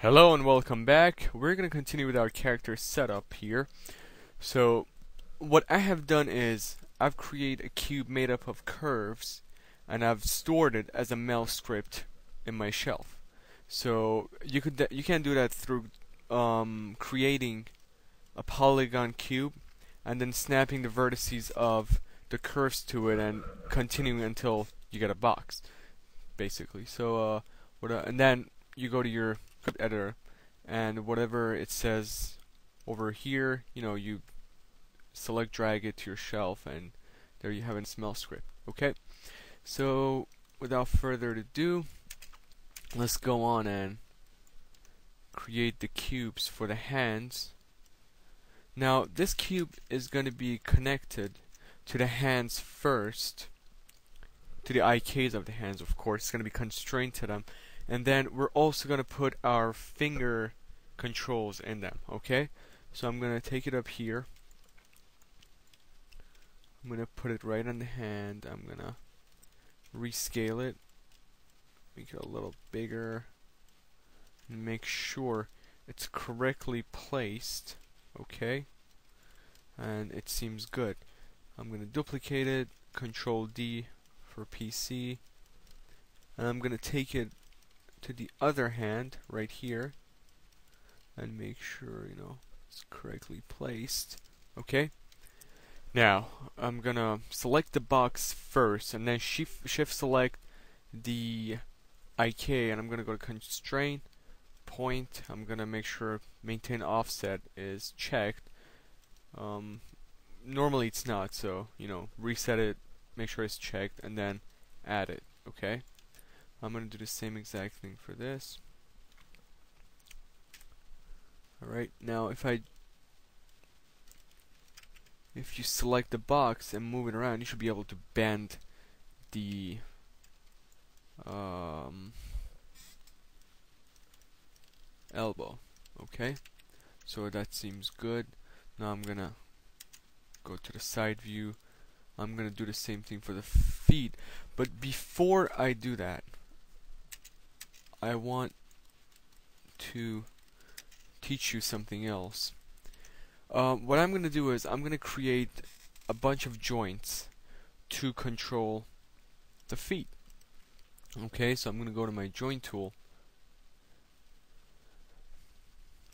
Hello and welcome back. We're going to continue with our character setup here. So what I have done is I've created a cube made up of curves and I've stored it as a Mel script in my shelf. So you can do that through creating a polygon cube and then snapping the vertices of the curves to it and continuing until you get a box basically. So and then you go to your editor and whatever it says over here, you select, drag it to your shelf, and there you have a Mel script. Okay, so without further ado, let's go on and create the cubes for the hands. Now this cube is going to be connected to the hands first, to the IKs of the hands, of course. It's going to be constrained to them, and then we're also going to put our finger controls in them. Okay, so I'm going to take it up here. I'm going to put it right on the hand. I'm going to rescale it, make it a little bigger, and make sure it's correctly placed. Okay, and it seems good. I'm going to duplicate it, Control D for PC, and I'm going to take it to the other hand right here and make sure it's correctly placed. Okay, now I'm gonna select the box first and then shift select the IK, and I'm gonna go to constraint point. I'm gonna make sure maintain offset is checked. Normally it's not, so reset it, make sure it's checked, and then add it. Okay, I'm going to do the same exact thing for this. Alright, now if you select the box and move it around, you should be able to bend the elbow. Okay, so that seems good. Now I'm gonna go to the side view. I'm gonna do the same thing for the feet, but before I do that, I want to teach you something else. What I'm going to do is I'm going to create a bunch of joints to control the feet. Okay, so I'm going to go to my joint tool.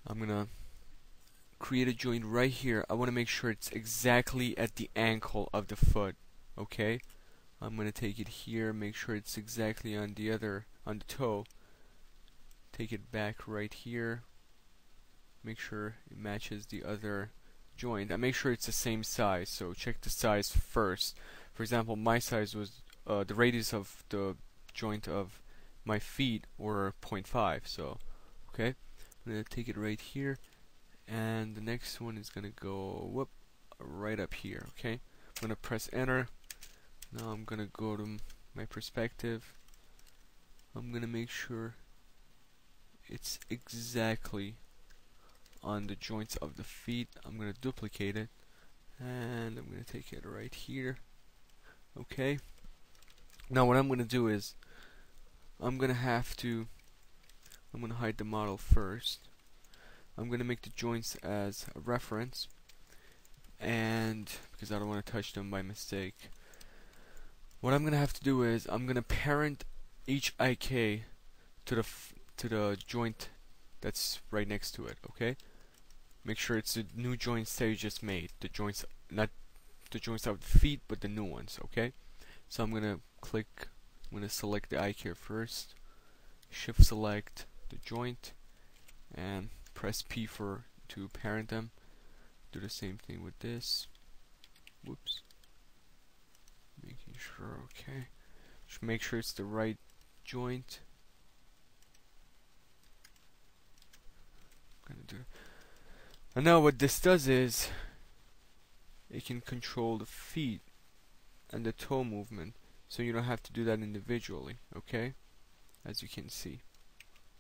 I'm going to create a joint right here. I want to make sure it's exactly at the ankle of the foot. Okay, I'm going to take it here, make sure it's exactly on the toe. Take it back right here, make sure it matches the other joint, and make sure it's the same size. So check the size first. For example, my size was the radius of the joint of my feet were 0.5. So okay, I'm gonna take it right here, and the next one is gonna go right up here. Okay, I'm gonna press enter. Now I'm gonna go to my perspective. I'm gonna make sure it's exactly on the joints of the feet. I'm going to duplicate it and I'm going to take it right here. Okay, now what I'm going to do is I'm going to hide the model first. I'm going to make the joints as a reference, and because I don't want to touch them by mistake, what I'm going to have to do is I'm going to parent each IK to the joint that's right next to it. Okay, make sure it's the new joints that you just made, the joints, not the joints of the feet, but the new ones. Okay, so I'm gonna select the IK first, shift select the joint, and press P to parent them. Do the same thing with this. Whoops, making sure. Okay, just make sure it's the right joint. And now what this does is it can control the feet and the toe movement, so you don't have to do that individually. Okay, as you can see.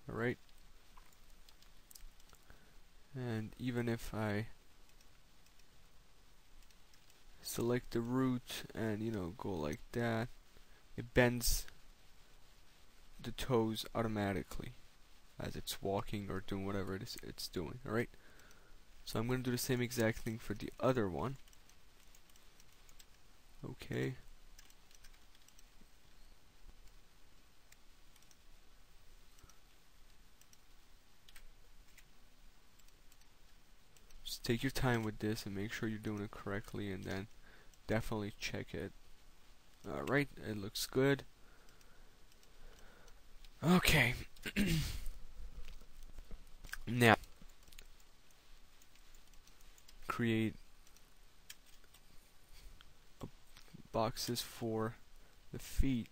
Alright, and even if I select the root and go like that, it bends the toes automatically. as it's walking or doing whatever it's doing. Alright? So I'm going to do the same exact thing for the other one. Okay. Just take your time with this and make sure you're doing it correctly, and then definitely check it. Alright, it looks good. Okay. Now, create boxes for the feet.